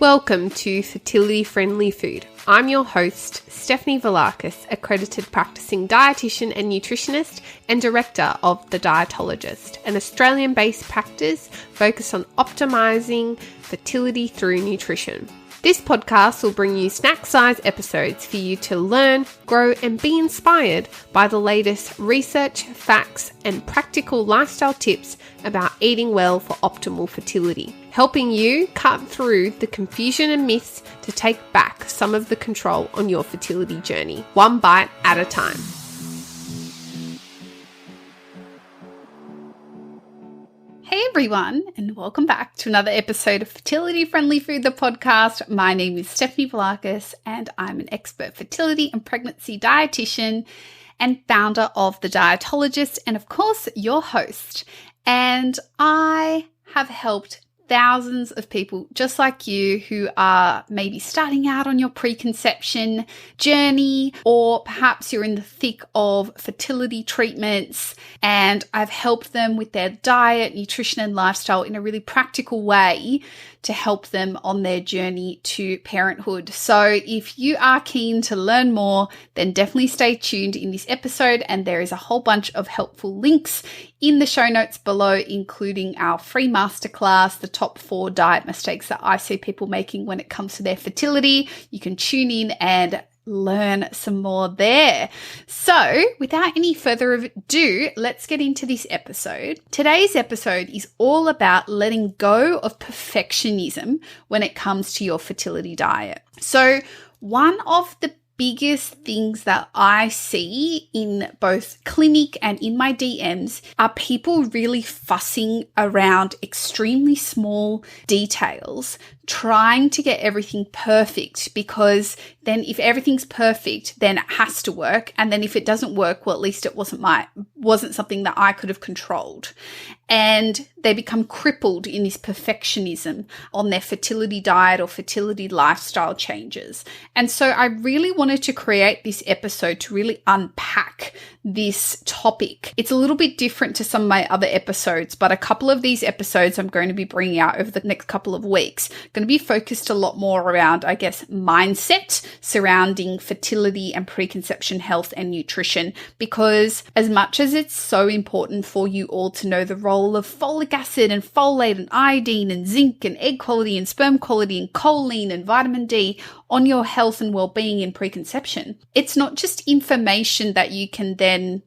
Welcome to Fertility Friendly Food. I'm your host, Stefanie Velakis, accredited practicing dietitian and nutritionist and director of the Dietologist, an Australian-based practice focused on optimising fertility through nutrition. This podcast will bring you snack-size episodes for you to learn, grow, and be inspired by the latest research, facts, and practical lifestyle tips about eating well for optimal fertility, helping you cut through the confusion and myths to take back some of the control on your fertility journey, one bite at a time. Hey everyone, and welcome back to another episode of Fertility Friendly Food, the podcast. My name is Stefanie Velakis, and I'm an expert fertility and pregnancy dietitian and founder of the Dietologist, and of course, your host. And I have helped thousands of people just like you who are maybe starting out on your preconception journey, or perhaps you're in the thick of fertility treatments, and I've helped them with their diet, nutrition, and lifestyle in a really practical way to help them on their journey to parenthood. So if you are keen to learn more, then definitely stay tuned in this episode, and there is a whole bunch of helpful links in the show notes below, including our free masterclass, the top 4 diet mistakes that I see people making when it comes to their fertility. You can tune in and learn some more there. So without any further ado, let's get into this episode. Today's episode is all about letting go of perfectionism when it comes to your fertility diet. So one of the biggest things that I see in both clinic and in my DMs are people really fussing around extremely small details, trying to get everything perfect, because then if everything's perfect, then it has to work. And then if it doesn't work, well, at least it wasn't something that I could have controlled. And they become crippled in this perfectionism on their fertility diet or fertility lifestyle changes. And so I really wanted to create this episode to really unpack this topic. It's a little bit different to some of my other episodes, but a couple of these episodes I'm going to be bringing out over the next couple of weeks going to be focused a lot more around, I guess, mindset surrounding fertility and preconception health and nutrition, because as much as it's so important for you all to know the role of folic acid and folate and iodine and zinc and egg quality and sperm quality and choline and vitamin D on your health and well-being in preconception, it's not just information that you can then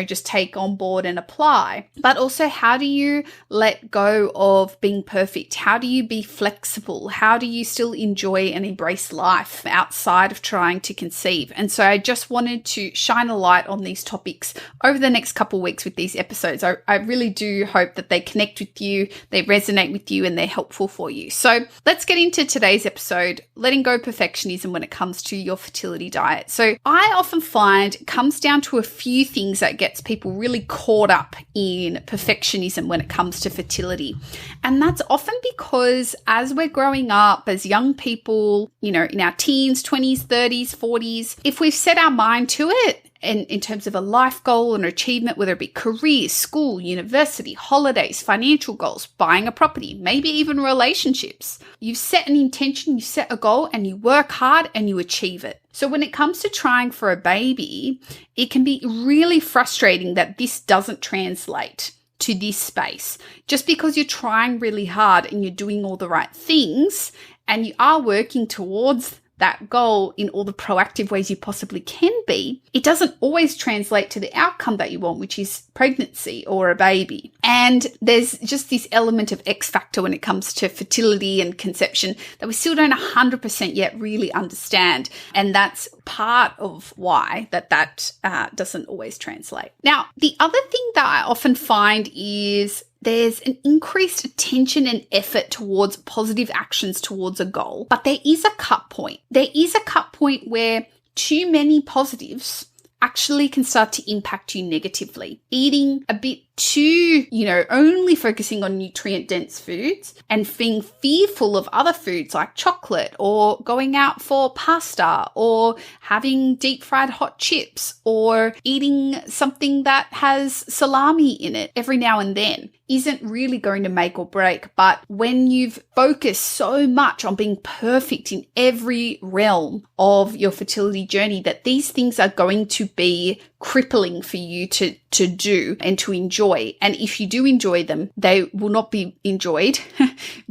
just take on board and apply, but also how do you let go of being perfect? How do you be flexible? How do you still enjoy and embrace life outside of trying to conceive? And so I just wanted to shine a light on these topics over the next couple of weeks with these episodes. I really do hope that they connect with you, they resonate with you, and they're helpful for you. So let's get into today's episode, letting go perfectionism when it comes to your fertility diet. So I often find it comes down to a few things that gets people really caught up in perfectionism when it comes to fertility. And that's often because as we're growing up as young people, in our teens, 20s, 30s, 40s, if we've set our mind to it, and in terms of a life goal and achievement, whether it be career, school, university, holidays, financial goals, buying a property, maybe even relationships, you've set an intention, you set a goal, and you work hard and you achieve it. So when it comes to trying for a baby, it can be really frustrating that this doesn't translate to this space. Just because you're trying really hard and you're doing all the right things and you are working towards that goal in all the proactive ways you possibly can be, it doesn't always translate to the outcome that you want, which is pregnancy or a baby. And there's just this element of X factor when it comes to fertility and conception that we still don't 100% yet really understand. And that's part of why that doesn't always translate. Now, the other thing that I often find is there's an increased attention and effort towards positive actions towards a goal, but there is a cut point. There is a cut point where too many positives actually can start to impact you negatively. Eating a bit to, only focusing on nutrient-dense foods and being fearful of other foods like chocolate or going out for pasta or having deep-fried hot chips or eating something that has salami in it every now and then isn't really going to make or break. But when you've focused so much on being perfect in every realm of your fertility journey, that these things are going to be crippling for you to do and to enjoy. And if you do enjoy them, they will not be enjoyed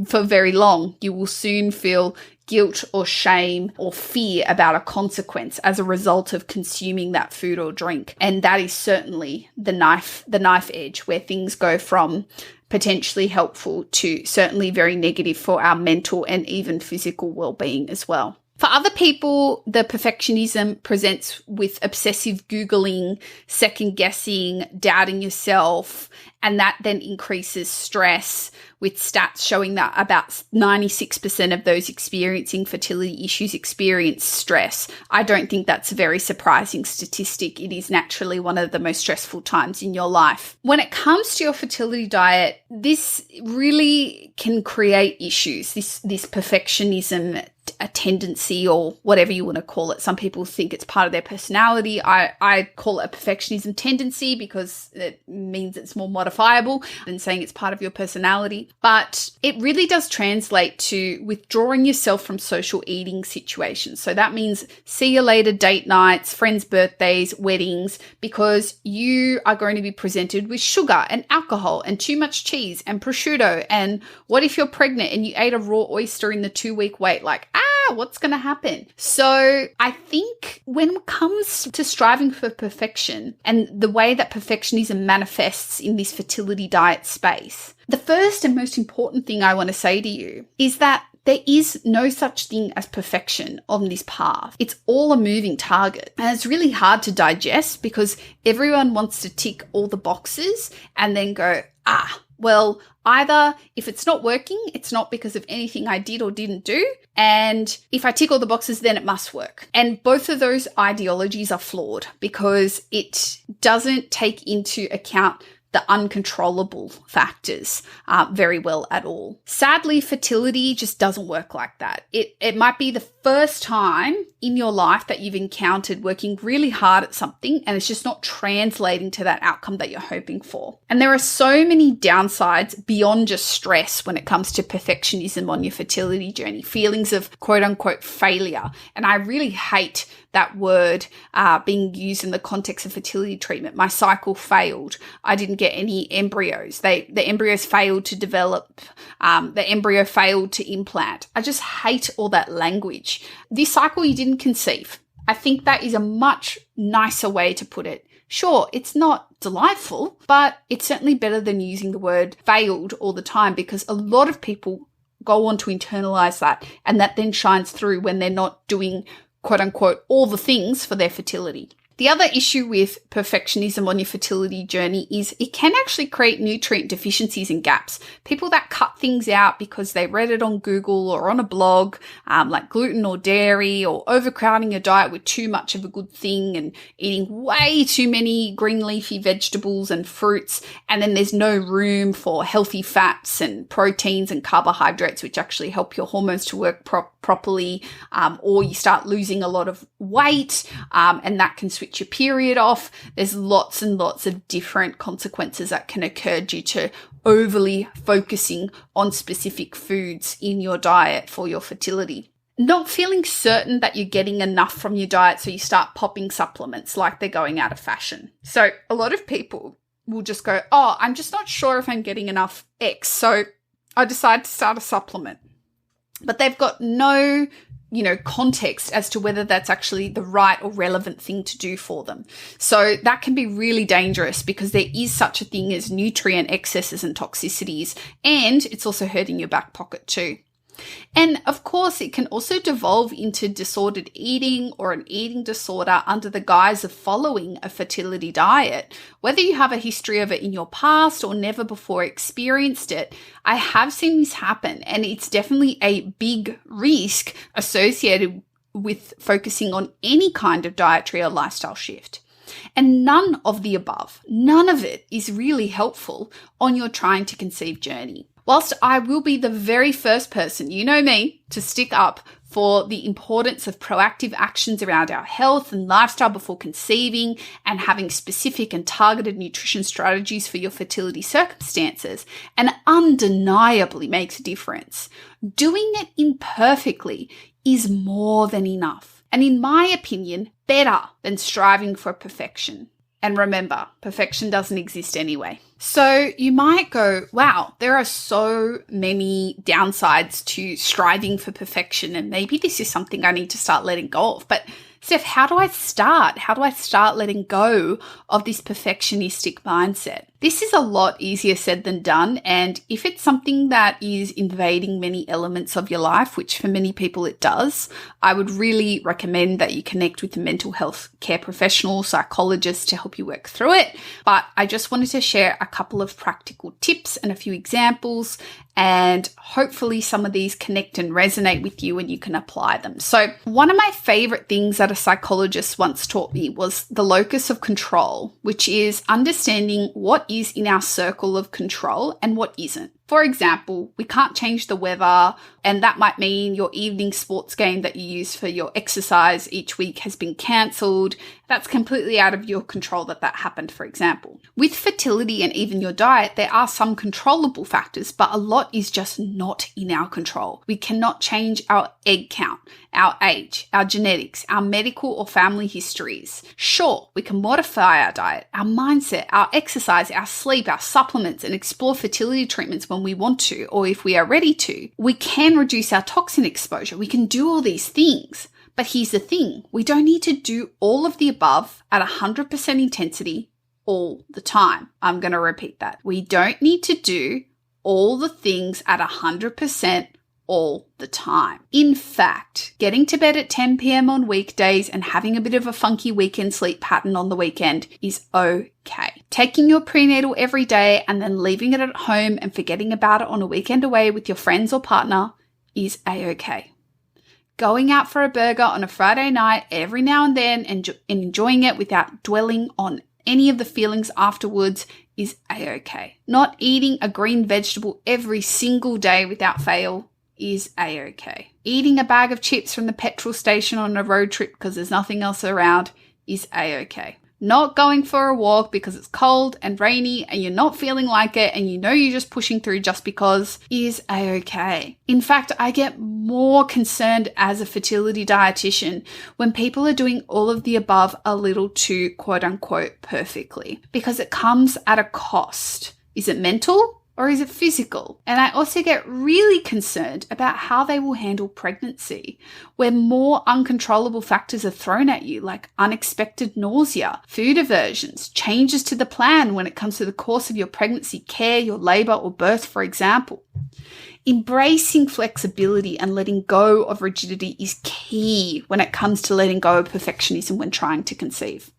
for very long. You will soon feel guilt or shame or fear about a consequence as a result of consuming that food or drink. And that is certainly the knife edge, where things go from potentially helpful to certainly very negative for our mental and even physical well-being as well. For other people, the perfectionism presents with obsessive Googling, second-guessing, doubting yourself, and that then increases stress, with stats showing that about 96% of those experiencing fertility issues experience stress. I don't think that's a very surprising statistic. It is naturally one of the most stressful times in your life. When it comes to your fertility diet, this really can create issues, this perfectionism, a tendency, or whatever you want to call it. Some people think it's part of their personality. I call it a perfectionism tendency because it means it's more modifiable than saying it's part of your personality. But it really does translate to withdrawing yourself from social eating situations. So that means see you later date nights, friends' birthdays, weddings, because you are going to be presented with sugar and alcohol and too much cheese and prosciutto. And what if you're pregnant and you ate a raw oyster in the 2-week wait? Like, what's going to happen? So I think when it comes to striving for perfection and the way that perfectionism manifests in this fertility diet space, the first and most important thing I want to say to you is that there is no such thing as perfection on this path. It's all a moving target. And it's really hard to digest because everyone wants to tick all the boxes and then go, well, either if it's not working, it's not because of anything I did or didn't do. And if I tick all the boxes, then it must work. And both of those ideologies are flawed because it doesn't take into account the uncontrollable factors very well at all. Sadly, fertility just doesn't work like that. It might be the first time in your life that you've encountered working really hard at something and it's just not translating to that outcome that you're hoping for. And there are so many downsides beyond just stress when it comes to perfectionism on your fertility journey, feelings of quote unquote failure. And I really hate that word being used in the context of fertility treatment. My cycle failed. I didn't get any embryos. The embryos failed to develop. The embryo failed to implant. I just hate all that language. This cycle you didn't conceive. I think that is a much nicer way to put it. Sure, it's not delightful, but it's certainly better than using the word failed all the time, because a lot of people go on to internalize that, and that then shines through when they're not doing quote unquote all the things for their fertility. The other issue with perfectionism on your fertility journey is it can actually create nutrient deficiencies and gaps. People that cut things out because they read it on Google or on a blog, like gluten or dairy, or overcrowding your diet with too much of a good thing and eating way too many green leafy vegetables and fruits. And then there's no room for healthy fats and proteins and carbohydrates, which actually help your hormones to work properly, or you start losing a lot of weight, and that can switch your period off. There's lots and lots of different consequences that can occur due to overly focusing on specific foods in your diet for your fertility. Not feeling certain that you're getting enough from your diet, so you start popping supplements like they're going out of fashion. So a lot of people will just go, I'm just not sure if I'm getting enough X, so I decide to start a supplement. But they've got no context as to whether that's actually the right or relevant thing to do for them. So that can be really dangerous because there is such a thing as nutrient excesses and toxicities, and it's also hurting your back pocket too. And of course, it can also devolve into disordered eating or an eating disorder under the guise of following a fertility diet. Whether you have a history of it in your past or never before experienced it, I have seen this happen, and it's definitely a big risk associated with focusing on any kind of dietary or lifestyle shift. And none of the above, none of it is really helpful on your trying to conceive journey. Whilst I will be the very first person, you know me, to stick up for the importance of proactive actions around our health and lifestyle before conceiving and having specific and targeted nutrition strategies for your fertility circumstances, and undeniably makes a difference, doing it imperfectly is more than enough. And in my opinion, better than striving for perfection. And remember, perfection doesn't exist anyway. So you might go, wow, there are so many downsides to striving for perfection, and maybe this is something I need to start letting go of. But Steph, how do I start? How do I start letting go of this perfectionistic mindset? This is a lot easier said than done. And if it's something that is invading many elements of your life, which for many people it does, I would really recommend that you connect with a mental health care professional, psychologist to help you work through it. But I just wanted to share a couple of practical tips and a few examples, and hopefully some of these connect and resonate with you and you can apply them. So one of my favorite things that a psychologist once taught me was the locus of control, which is understanding what is in our circle of control and what isn't. For example, we can't change the weather, and that might mean your evening sports game that you use for your exercise each week has been cancelled. That's completely out of your control that happened, for example. With fertility and even your diet, there are some controllable factors, but a lot is just not in our control. We cannot change our egg count, our age, our genetics, our medical or family histories. Sure, we can modify our diet, our mindset, our exercise, our sleep, our supplements, and explore fertility treatments when we want to, or if we are ready to. We can reduce our toxin exposure. We can do all these things. But here's the thing, we don't need to do all of the above at 100% intensity all the time. I'm going to repeat that. We don't need to do all the things at 100% all the time. In fact, getting to bed at 10 p.m. on weekdays and having a bit of a funky weekend sleep pattern on the weekend is okay. Taking your prenatal every day and then leaving it at home and forgetting about it on a weekend away with your friends or partner is a-okay. Going out for a burger on a Friday night every now and then and enjoying it without dwelling on any of the feelings afterwards is a-okay. Not eating a green vegetable every single day without fail is a-okay. Eating a bag of chips from the petrol station on a road trip because there's nothing else around is a-okay. Not going for a walk because it's cold and rainy and you're not feeling like it and you know you're just pushing through just because is a-okay. In fact, I get more concerned as a fertility dietitian when people are doing all of the above a little too quote unquote perfectly, because it comes at a cost. Is it mental? Or is it physical? And I also get really concerned about how they will handle pregnancy, where more uncontrollable factors are thrown at you, like unexpected nausea, food aversions, changes to the plan when it comes to the course of your pregnancy care, your labor or birth, for example. Embracing flexibility and letting go of rigidity is key when it comes to letting go of perfectionism when trying to conceive.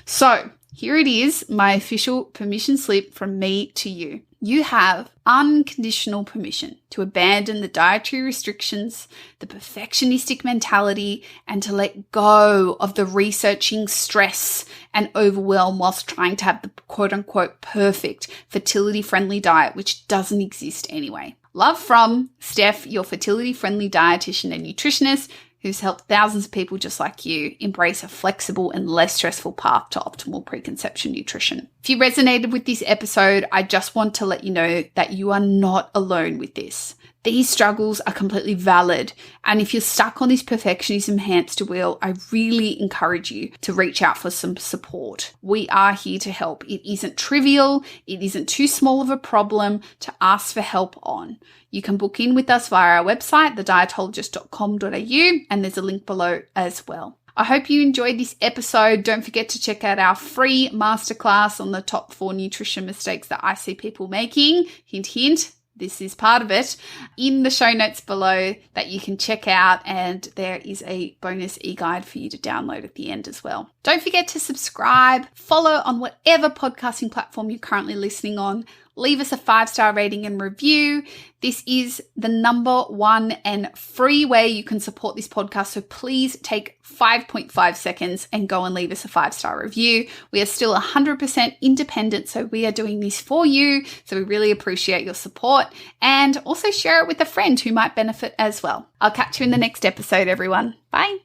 So here it is, my official permission slip from me to you. You have unconditional permission to abandon the dietary restrictions, the perfectionistic mentality, and to let go of the researching stress and overwhelm whilst trying to have the quote-unquote perfect fertility-friendly diet, which doesn't exist anyway. Love from Steph, your fertility-friendly dietitian and nutritionist, who's helped thousands of people just like you embrace a flexible and less stressful path to optimal preconception nutrition. If you resonated with this episode, I just want to let you know that you are not alone with this. These struggles are completely valid. And if you're stuck on this perfectionism hamster wheel, I really encourage you to reach out for some support. We are here to help. It isn't trivial. It isn't too small of a problem to ask for help on. You can book in with us via our website, thedietologist.com.au, and there's a link below as well. I hope you enjoyed this episode. Don't forget to check out our free masterclass on the top 4 nutrition mistakes that I see people making. Hint, hint. this is part of it, in the show notes below that you can check out, and there is a bonus e-guide for you to download at the end as well. Don't forget to subscribe, follow on whatever podcasting platform you're currently listening on. Leave us a 5-star rating and review. This is the number one and free way you can support this podcast. So please take 5.5 seconds and go and leave us a 5-star review. We are still 100% independent, so we are doing this for you. So we really appreciate your support, and also share it with a friend who might benefit as well. I'll catch you in the next episode, everyone. Bye.